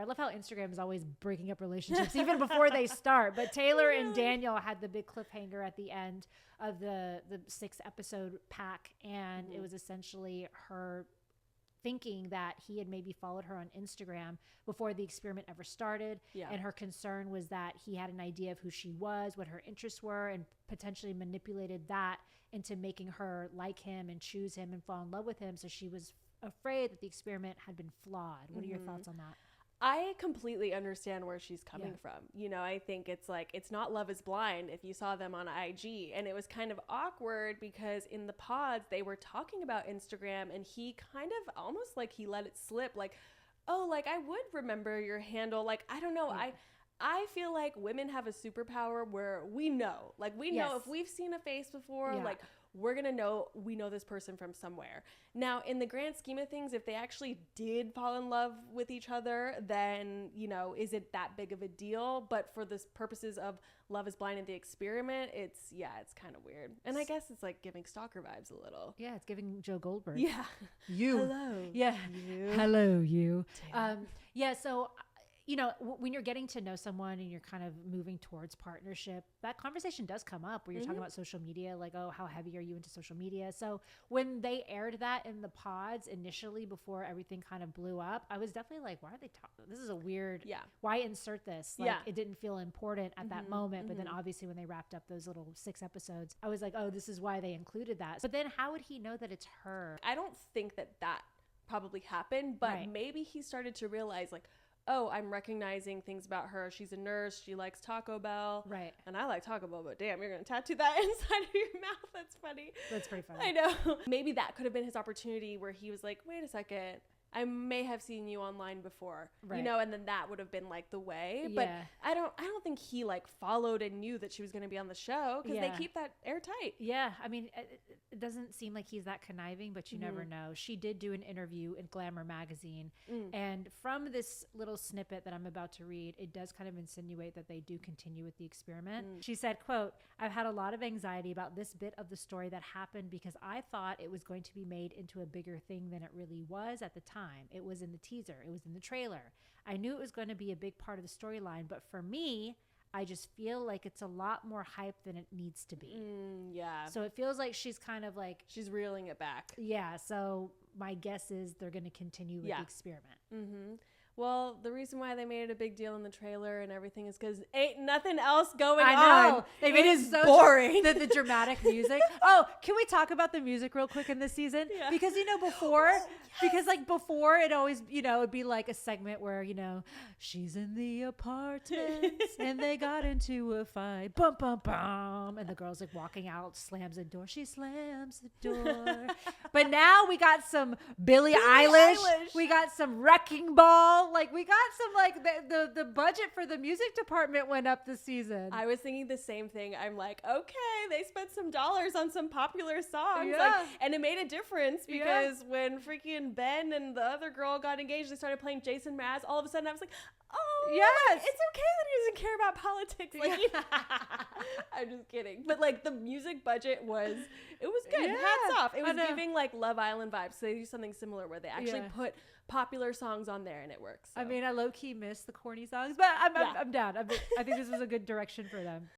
I love how Instagram is always breaking up relationships even before they start. But Taylor and Daniel had the big cliffhanger at the end of the 6-episode pack. And it was essentially her thinking that he had maybe followed her on Instagram before the experiment ever started. Yeah. And her concern was that he had an idea of who she was, what her interests were, and potentially manipulated that into making her like him and choose him and fall in love with him. So she was afraid that the experiment had been flawed. What are your thoughts on that? I completely understand where she's coming from. You know, I think it's like, it's not Love is Blind if you saw them on IG. And it was kind of awkward because in the pods, they were talking about Instagram and he kind of almost like he let it slip. Like, oh, like I would remember your handle. Like, I don't know. I feel like women have a superpower where we know, like we know if we've seen a face before, like we're going to know, we know this person from somewhere. Now, in the grand scheme of things, if they actually did fall in love with each other, then, you know, is it that big of a deal? But for the purposes of Love is Blind and the experiment, it's kind of weird. And I guess it's like giving stalker vibes a little. Yeah, it's giving Joe Goldberg. Yeah. You. Hello. Yeah. You. Hello, you. Yeah, so you know, when you're getting to know someone and you're kind of moving towards partnership, that conversation does come up where you're talking about social media, like, oh, how heavy are you into social media? So when they aired that in the pods initially before everything kind of blew up, I was definitely like, why are they talking? This is a weird, why insert this? Like, it didn't feel important at that moment. But then obviously when they wrapped up those little 6 episodes, I was like, oh, this is why they included that. But then how would he know that it's her? I don't think that probably happened, but maybe he started to realize like, oh, I'm recognizing things about her. She's a nurse. She likes Taco Bell. Right. And I like Taco Bell, but damn, you're going to tattoo that inside of your mouth. That's funny. That's pretty funny. I know. Maybe that could have been his opportunity where he was like, wait a second. I may have seen you online before, you know, and then that would have been like the way. But I don't think he like followed and knew that she was going to be on the show because they keep that airtight. Yeah. I mean, it doesn't seem like he's that conniving, but you never know. She did do an interview in Glamour magazine. And from this little snippet that I'm about to read, it does kind of insinuate that they do continue with the experiment. She said, quote, "I've had a lot of anxiety about this bit of the story that happened because I thought it was going to be made into a bigger thing than it really was at the time. It was in the teaser. It was in the trailer. I knew it was going to be a big part of the storyline, but for me, I just feel like it's a lot more hype than it needs to be." Yeah. So it feels like she's kind of like... she's reeling it back. Yeah. So my guess is they're going to continue with the experiment. Well, the reason why they made it a big deal in the trailer and everything is because ain't nothing else going on. I know. They made it so boring. The dramatic music. Oh, can we talk about the music real quick in this season? Yeah. Because, you know, before, because like before it always, you know, it'd be like a segment where, you know, she's in the apartment and they got into a fight. Bum, bum, bum. And the girl's like walking out, slams the door. She slams the door. But now we got some Billie Eilish. We got some Wrecking Ball. Like we got some like the budget for the music department went up this season. I was thinking the same thing. I'm like, okay, they spent some dollars on some popular songs. Yeah. Like, and it made a difference because when freaking Ben and the other girl got engaged, they started playing Jason Mraz. All of a sudden I was like, oh, yes, it's okay that he doesn't care about politics. Like, I'm just kidding. But like the music budget was good. Yeah. Hats off. It was giving like Love Island vibes. So they do something similar where they actually put popular songs on there and it works. So. I mean, I low-key miss the corny songs, but I'm down. I think this was a good direction for them.